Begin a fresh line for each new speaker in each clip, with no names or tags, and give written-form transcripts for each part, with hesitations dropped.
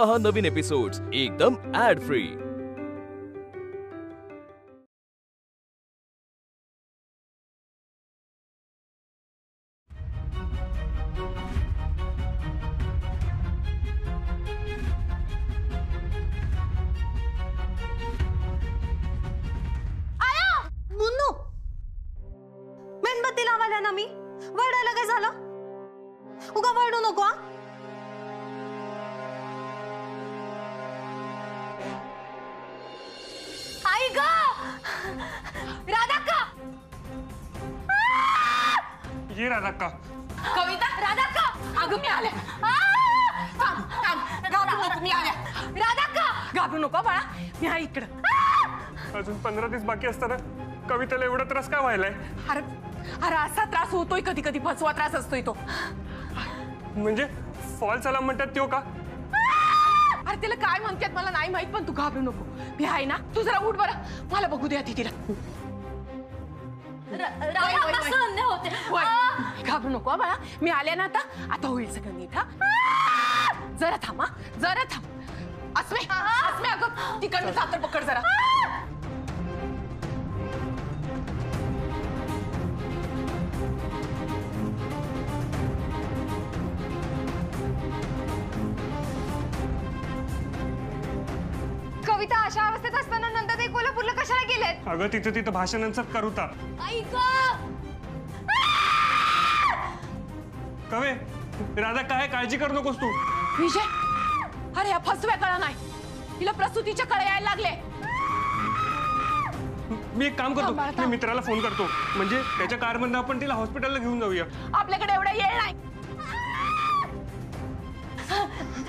पहा नवीन एपिसोड्स एकदम add free.
Munnu, मेणबत्ती लावायला ना मी वरडायला काय झालं? उगा वरडू नको हा. आई ग राधाक्का,
ये राधाक्का.
कविता, राधाक्का अगं मी आले. घाबरू नको, मी आल्या. राधाक्का घाबरू नको बाळा, मी आहे इकडं.
अजून 15 दिवस बाकी असताना कवितेला एवढा त्रास का व्हायलाय?
अरे अरे असा त्रास होतोय कधी कधी, फसवा त्रास असतोय तो.
म्हणजे फॉल सलाम म्हणतात तो का?
अरे तिला काय म्हणतात मला नाही माहित, पण तू घाबरू नको, मी आहे ना. तू जरा उठ बरं, मला बघू दे आधी तिला. घाबरू नको बाळा, मी आल्या ना. आता होईल सगळं नीट. जरा थांबा, जरा थांब. अस्मे, अस्मे अगं तिकडनं साखर पकड जरा.
कविता अशा अवस्थेत असताना नंतर ते कोल्हापूरला कशाला गेलेत?
अगं तिथं भाषणांचा करूता. कवे राधा, काय काळजी करू नकोस तू.
विजय, अरे या फसव्या कळा नाही, तिला प्रसूतीच्या कळ्या यायला लागले.
मी एक काम करतो, मी मित्राला फोन करतो, म्हणजे त्याच्या कारमधनं आपण तिला हॉस्पिटलला घेऊन जाऊया.
आपल्याकडे एवढा येळ नाही.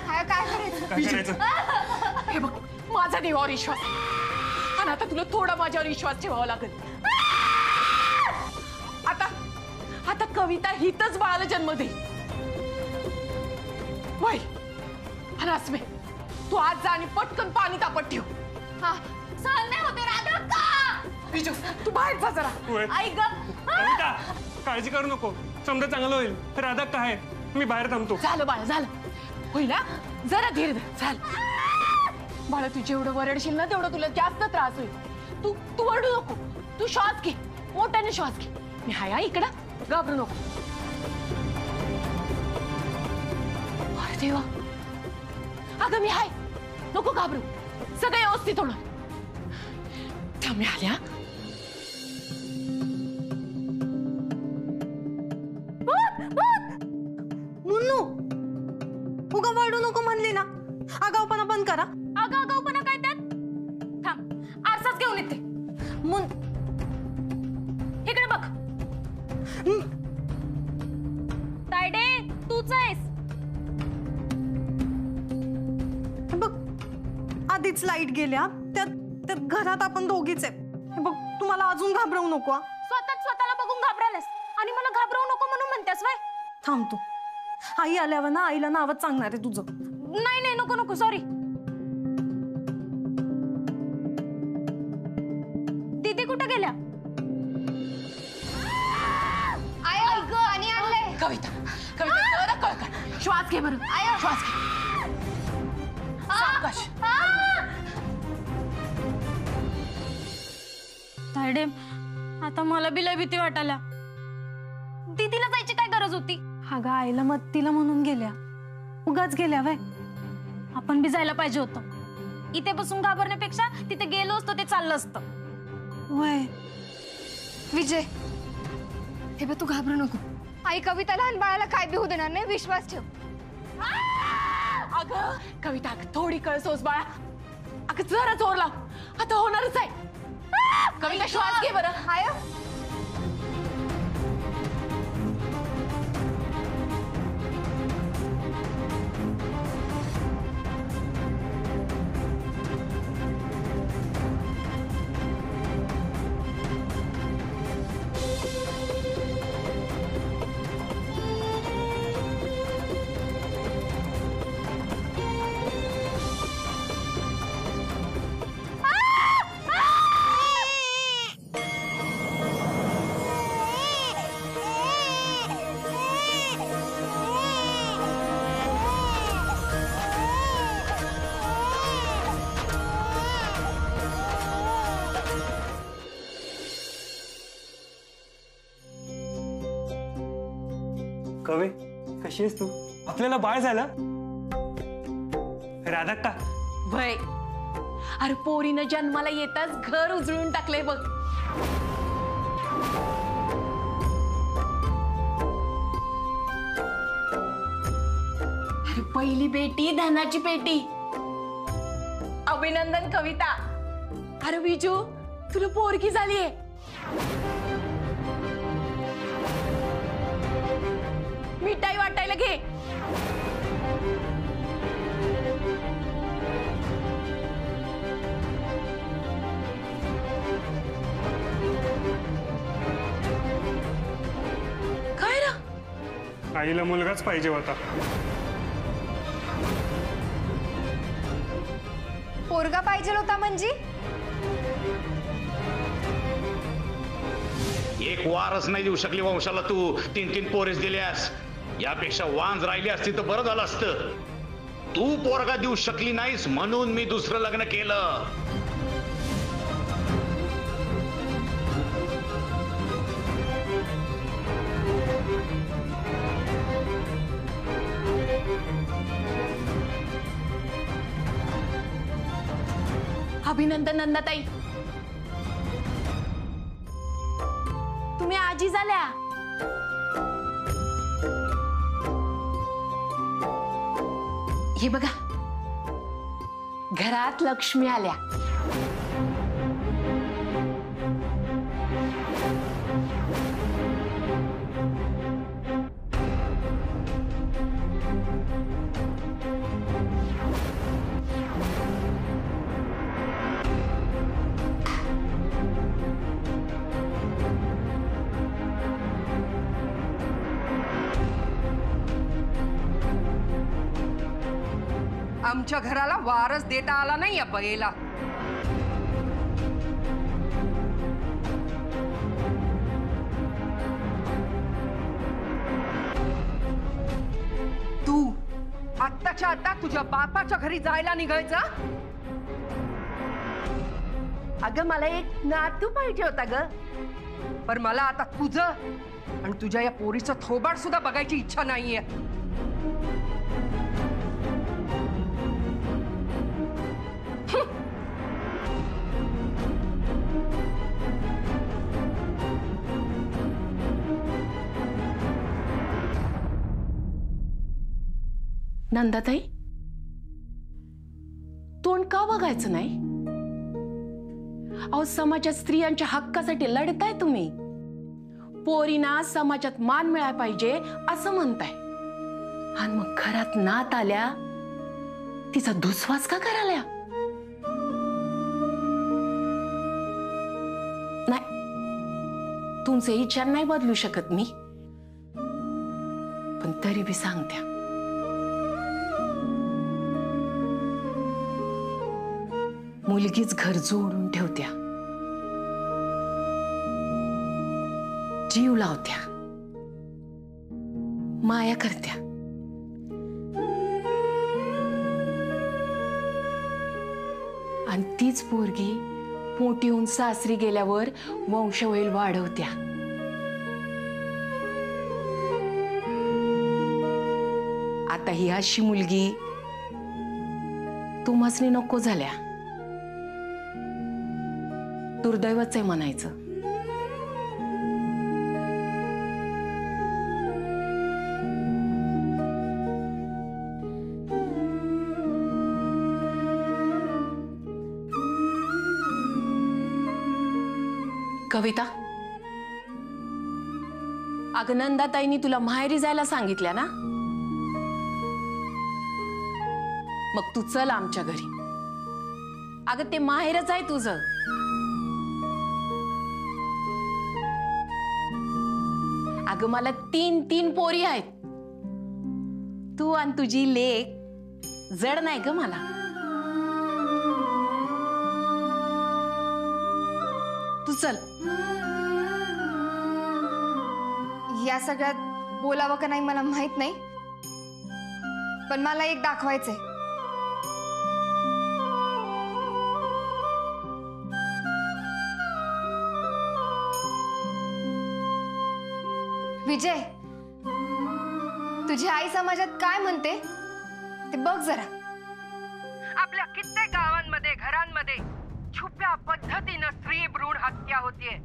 काय करायचं?
काय करायचं?
हे बघ, माझा देवावर विश्वास आहे, आणि आता तुला थोडा माझ्यावर विश्वास ठेवावा लागेल. आता आता कविता हितच बाळाला जन्म देईल. वय आणि अस्मे, तू आज जा आणि पटकन पाणी तापत ठेव.
हा, सहन नाही होते राधाक्का.
विजू, तू बाहेर जा जरा.
आई ग,
कविता, काळजी करू नको, समजा चांगलं होईल. राधा काय, मी बाहेर थांबतो.
झालं बाळा, झालं होईल ना. जरा धीर धर. झालं बाळा, तू जेवढं वरडशील ना तेवढं तुला जास्त त्रास होईल. तू वरडू नको, तू श्वास घे, मोठ्याने श्वास घे. मी हाय इकडं, घाबरू नको. अरे देवा, अगं मी हाय, नको घाबरू, सगळं व्यवस्थित होणार. त्या मी आल्या. मुन्नू, उगा वरडू नको म्हणली ना. आगाऊपणा बंद करा.
आगाऊपणा काय त्यात? थांब, आरसाच घेऊन येते. इकडे बघ. तायडे, तूच आहेस.
बघ, आधीच लाईट गेल्या, त्यात घरात आपण दोघीच आहे. बघ, तुम्हाला अजून घाबरवू नको.
स्वतःला बघून घाबरायलास आणि मला घाबरवू नको म्हणून म्हणतेस वय?
थांब तू. आई आल्यावर ना आईला नावच सांगणार आहे तुझं.
नाही नको, सॉरी. दीदी कुठे गेल्या? आई ग, आणि आणलंय.
कविता, जरा कळकळ. श्वास घे बरं, श्वास घे. सावकाश.
तायडे, आता मला बी लय भीती वाटायला. दीदीला जायची काय गरज होती?
अगं आईला मदतीला म्हणून गेल्या, उगाच गेल्या वय.
आपण बी जायला पाहिजे होतं. इथे बसून घाबरण्यापेक्षा तिथे गेलो असतो ते चाललं असतं.
वय
विजय, हे बघ, तू घाबरू नको. आई कविता लहान बाळाला काय बी होऊ देणार नाही, विश्वास ठेव.
अगं कविता, थोडी कळ सोस बाळा. अगं जरा जोर लाव, आता होणारच आहे. कविता, श्वास घे बरं.
आय
कवे कशी आहेस तू? आपल्याला बाळ झालं? राधा का?
भय, अरे पोरीनं जन्माला येताच घर उजळून टाकले बघ. अरे पहिली बेटी धनाची पेटी. अभिनंदन कविता. अरे विजू, तुला पोरगी झालीये. मिठाई वाटायला घे. काय रा?
आईला मुलगाच पाहिजे होता.
पोरगा पाहिजे होता म्हणजे?
एक वारच नाही देऊ शकली वंशाला तू. 3-3 पोरेस दिल्यास. यापेक्षा वांज राहिली असती तर बरं झालं असतं. तू पोरगा देऊ शकली नाहीस म्हणून मी दुसरं लग्न केलं.
अभिनंदन नंदाताई, तुम्ही आजी झाल्या. हे बघा, घरात लक्ष्मी आल्या.
आमच्या घराला वारस देता आला नाही या बयेला. तू आत्ताच्या आता तुझ्या बापाच्या घरी जायला निघायचा. अगं मला एक नातू पाहिजे होता ग, पण मला आता तुझं आणि तुझ्या या पोरीचं थोबाड सुद्धा बघायची इच्छा नाहीये.
नंदाताई, तोंड का बघायचं नाही? अहो, समाजात स्त्रियांच्या हक्कासाठी लढताय तुम्ही. पोरीना समाजात मान मिळायला पाहिजे असं म्हणताय, आणि मग घरात नात आल्या तिचा दुस्वास का करायला? नाही, तुमचे विचार नाही बदलू शकत मी, पण तरी बी सांगत्या. मुलगीच घर जोडून ठेवत्या, जीव लावत्या, माया करत्या. आणि तीच पोरगी मोठी होऊन सासरी गेल्यावर वंशवैल वाढवत्या. आता ही अशी मुलगी तुम्हासनी नको झाल्या. दुर्दैवच आहे म्हणायचं. कविता, अगं नंदाताईंनी तुला माहेरी जायला सांगितल्या ना, मग तू चल आमच्या घरी. अगं ते माहेरच आहे तुझं. अगं मला 3 पोरी आहेत. तू आणि तुझी लेक जड नाही ग मला. तू चल.
या सगळ्यात बोलावं का नाही मला माहित नाही, पण मला एक दाखवायचंय. विजय, तुझी आई समाजात काय म्हणते ते बघ जरा.
आपल्या कित्येक गावांमध्ये घरांमध्ये छुप्या पद्धतीनं स्त्री भ्रूण हत्या होतीये.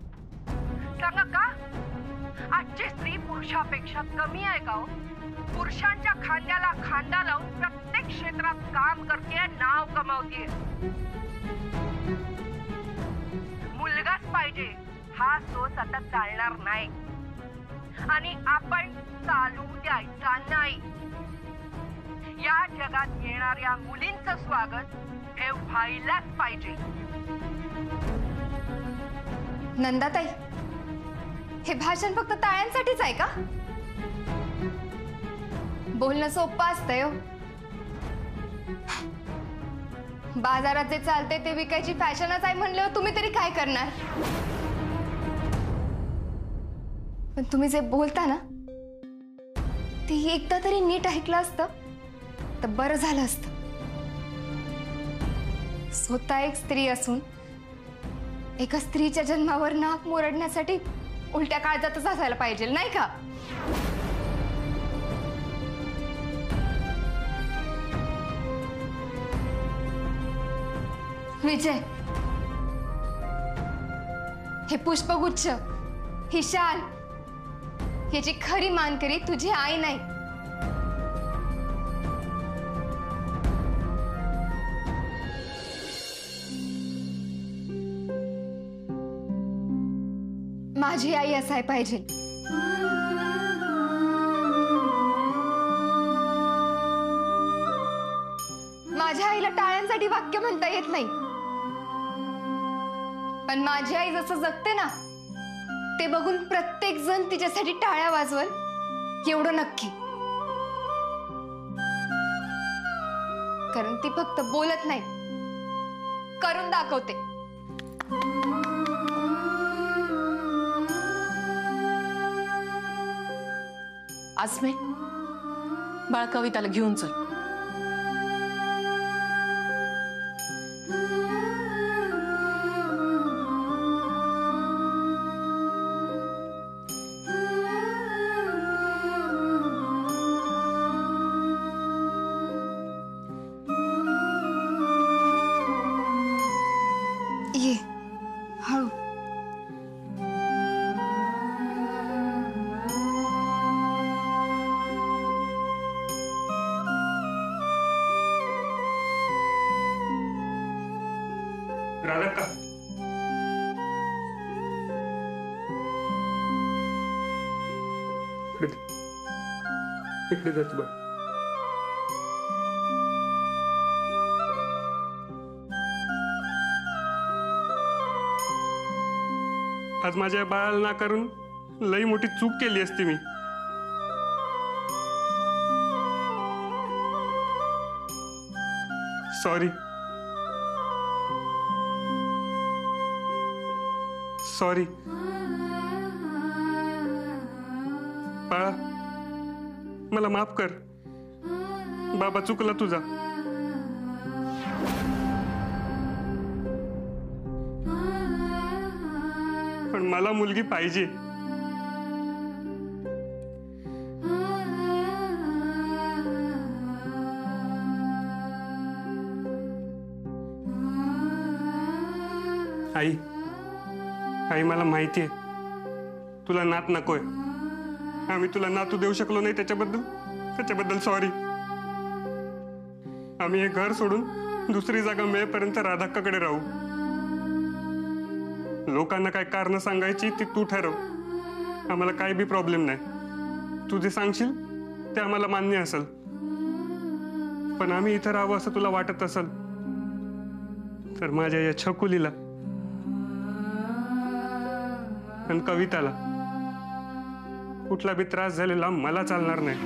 सांगा का आजची स्त्री पुरुषापेक्षा कमी आहे का हो? पुरुषांच्या खांद्याला खांदा लावून प्रत्येक क्षेत्रात काम करते, नाव कमावते. मुलगाच पाहिजे हा सोच आता चालणार नाही आणि आपण चालू द्यायचा नाही. या जगात येणाऱ्या मुलींचं स्वागत हे व्हायलाच पाहिजे.
नंदाताई, हे भाषण फक्त टाळ्यांसाठीच आहे का? बोलणं सोपं असतंय हो. बाजारात जे चालते ते विकायची फॅशनच आहे म्हणल्यावर तुम्ही तरी काय करणार? पण तुम्ही जे बोलता ना ते एकदा तरी नीट ऐकलं असतं तर बरं झालं असतं. स्वतः एक स्त्री असून एका स्त्रीच्या जन्मावर नाक मोरडण्यासाठी उलट्या काळजातच असायला पाहिजे नाही का? विजय, हे पुष्पगुच्छ, ही शाल, याची खरी मानकरी तुझी आई नाही. माझी आई असाय पाहिजे. माझ्या आईला टाळ्यांसाठी वाक्य म्हणता येत नाही, पण माझी आई जसं जगते ना ते बघून प्रत्येक जण तिच्यासाठी टाळ्या वाजवल एवढं नक्की. कारण ती फक्त बोलत नाही, करून दाखवते.
आसमे, बाळ कविताला घेऊन चल.
ये हळू.
राधा इकडे जात बा. आज माझ्या बाळाला ना करून लई मोठी चूक केली असती मी. सॉरी सॉरी बाळा, मला माफ कर. बाबा चुकला तुझा. पण मला मुलगी पाहिजे. आई, आई मला माहितीये तुला नात नकोय. आम्ही तुला नातू देऊ शकलो नाही त्याच्याबद्दल सॉरी. आम्ही हे घर सोडून दुसरी जागा मिळेपर्यंत राधाक्काकडे राहू. लोकांना काय कारण सांगायची ती तू ठरव. आम्हाला काही बी प्रॉब्लेम नाही. तू जे सांगशील ते आम्हाला मान्य असेल. पण आम्ही इथं राहावं असं तुला वाटत असेल तर माझ्या या छकुलीला आणि कविताला कुठला बी त्रास झालेला मला चालणार नाही.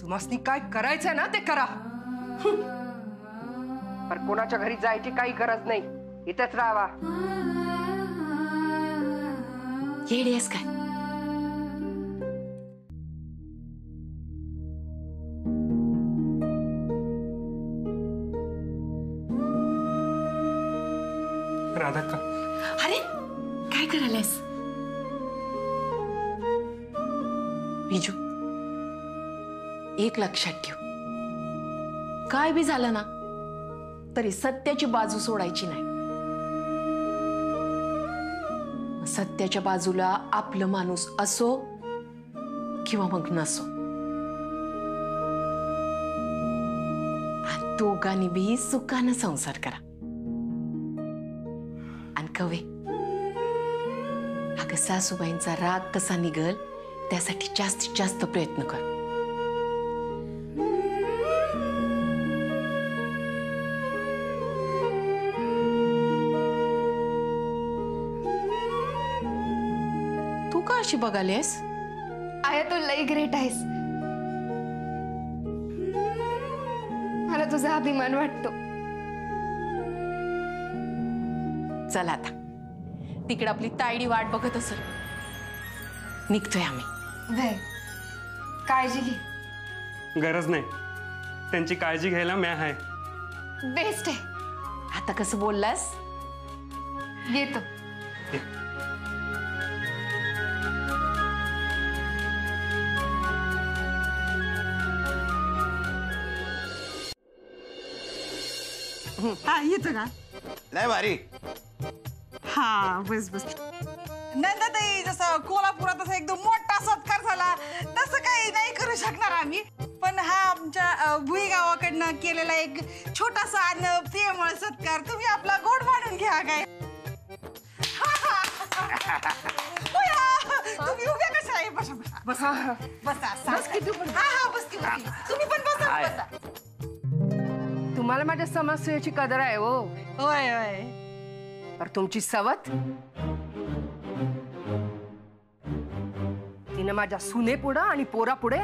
तुम्हासनी काय करायचं ना ते करा. पर कोणाच्या घरी जायची काही गरज नाही. इथेच राहावा.
येडी आहेस काय?
राधा का
अरे काय करायलास? बिजू, एक लक्षात ठेव, काय बी झालं ना तरी सत्याची बाजू सोडायची नाही. सत्याच्या बाजूला आपलं माणूस असो किंवा मग नसो, आणि दोघांनी बी सुखानं संसार करा. आणि कवे, अगं सासूबाईंचा राग कसा निघल त्यासाठी जास्तीत जास्त प्रयत्न कर. तू का अशी बघालीस?
आया तू लई ग्रेट आहेस. मला तुझा अभिमान वाटतो.
चल आता, तिकडे आपली तायडी वाट बघत असेल, निघतोय आम्ही.
वय, काळजी घे.
गरज नाही, त्यांची काळजी घ्यायला मी आहे.
बेस्ट आहे.
आता कसं बोललास?
येतो.
हा येतो ना.
लय भारी.
हा बस बस. नंदाताई जसं कोल्हापुरात असा एकदम मोठा सत्कार झाला तसं काही नाही करू शकणार आम्ही, पण हा आमच्या भुई गावाकडनं केलेला एक छोटासा आणि प्रेमळ सत्कार तुम्ही आपला गोड मानून घ्या. काय तुम्ही उभ्या कशा आहे? बसा बसा बसा बसा. बस की तू पण. हा हा बस की तुम्ही पण बसा बसा.
तुम्हाला माझ्या समस्येची कदर आहे हो.
होय होय.
पर तुमची सवत, तिने माझ्या सुनेपुढं आणि पोरापुढे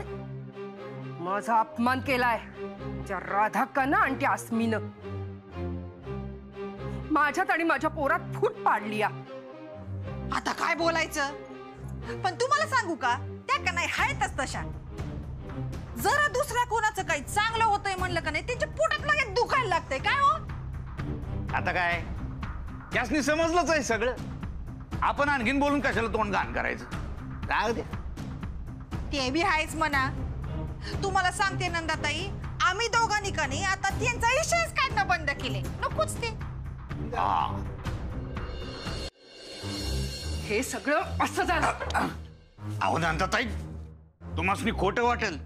माझा अपमान केलाय. त्या राधाक्कानं आणि त्या अस्मीनं माझ्यात आणि माझ्या पोरात फूट पाडली.
आता काय बोलायचं, पण तुम्हाला सांगू का, त्या का नाही आहेतच तशा. जरा दुसऱ्या कोणाचं काही चांगलं होतंय म्हणलं का नाही त्यांच्या पोटात लगेच दुखायला लागतंय. काय हो
आता काय त्यासनी समजलंच आहे सगळं. आपण आणखीन बोलून कशाला तोंड घाण करायचं? काय होते
ते बी आहेच म्हणा. तुम्हाला सांगते नंदाताई, आम्ही दोघांनी का नाही आता त्यांचा विषयच काढणं बंद केले. नकोच ते.
हे सगळं असं झालं.
अहो नंदाताई, तुम्हाला खोटं वाटेल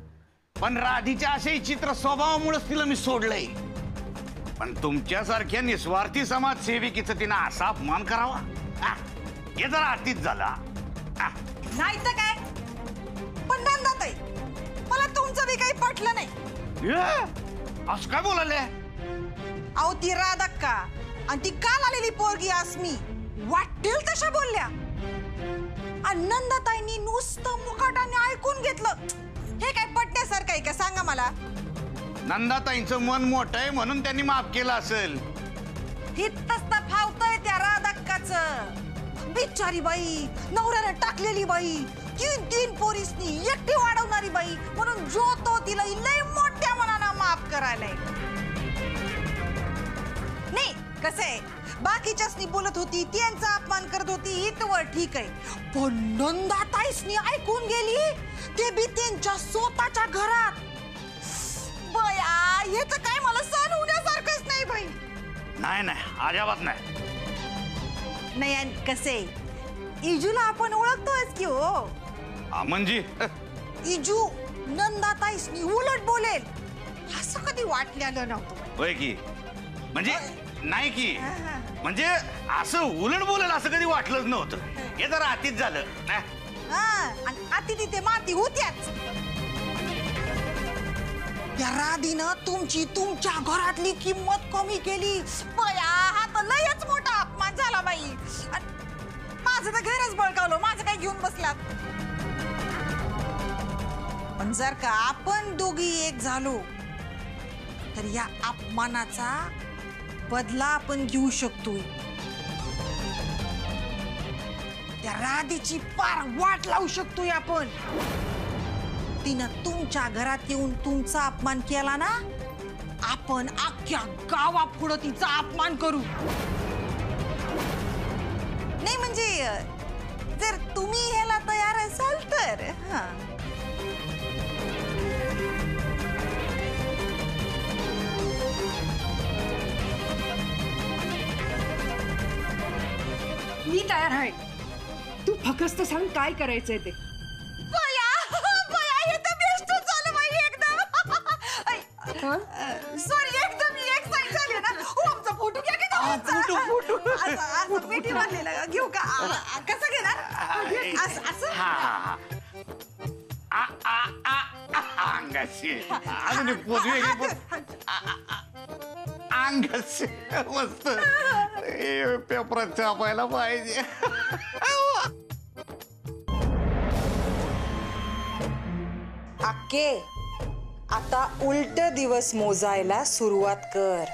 पण राधीच्या अशा चित्र स्वभावामुळेच तिला मी सोडलंय. पण तुमच्यासारख्या निस्वार्थी समाजसेविकेचं तिनं असा अपमान करावा, हे जरा अतिच झाला.
नाही तर काय, पण नंदाताई मला तुमचं बी काही पटलं नाही.
असं काय बोलायले?
अहो ती राधाक्का आणि ती काल आलेली पोरगी अस्मी वाटेल तशा बोलल्या, आणि नंदाताईंनी नुसतं मुकाटाने ऐकून घेतलं. हे काय पटण्यासारखं आहे का सांगा मला?
नंदाताईंचं मन मोठं आहे म्हणून त्यांनी माफ केलं असेल.
हितच तर फावतंय त्या राधाक्काचं. बिचारी बाई, नवऱ्याने टाकलेली बाई, 3 पोरीसनी एकटी वाढवणारी बाई, म्हणून जो तो तिला लय मोठ्या मनानं माफ करायलाय. नाही कसं आहे, बाकीच्यासनी बोलत होती, त्यांचा अपमान करत होती, इतवर ठीक आहे. पण नंदाताईसनी ऐकून गेली, ते बी त्यांच्या स्वतःच्या घरात. बया, हे तर काय मला सहन होण्यासारखंच नाही बाई.
नाही नाही, अजिबात नाही.
नाही, आणि कसे इजूला आपण ओळखतोच की हो.
म्हणजे
इजू नंदाताईसनी उलट बोलेल असं कधी वाटलेलं नव्हतं.
होय की? म्हणजे नाही की, म्हणजे असं उलट बोलेल असं कधी वाटलंच नव्हतं. हे जरा अतिच झालं.
आणि अति तिथे माती होत्याच. या राधीनं तुमच्या घरातली किंमत कमी केली. बया, हा तर लयच मोठा अपमान झाला बाई. माझं तर घरच बळकावलं, माझं काय घेऊन बसलात. पण जर का आपण दोघी एक झालो तर या अपमानाचा बदला आपण घेऊ शकतो. त्या राधीची पार वाट लावू शकतोय आपण. तिनं तुमच्या घरात येऊन तुमचा अपमान केला ना, आपण अख्ख्या गावापुढं तिचा अपमान करू. नाही म्हणजे जर तुम्ही ह्याला तयार असाल तर.
तयार आहे. तू फक्त सांग काय करायचंय ते.
हे तर बेस्टच झालं बाई एकदम. सॉरी एकदम एक साईड झाली ना. आमचा फोटो घ्या की फोटो असं मिठी मारलेला घेऊ का? कसं घेणार? असं
अंगाशी अजून एक पोत वेगळी अंगाशी मस्त पेपरात छापायला पाहिजे.
अक्के आता उलट दिवस मोजायला सुरुवात कर.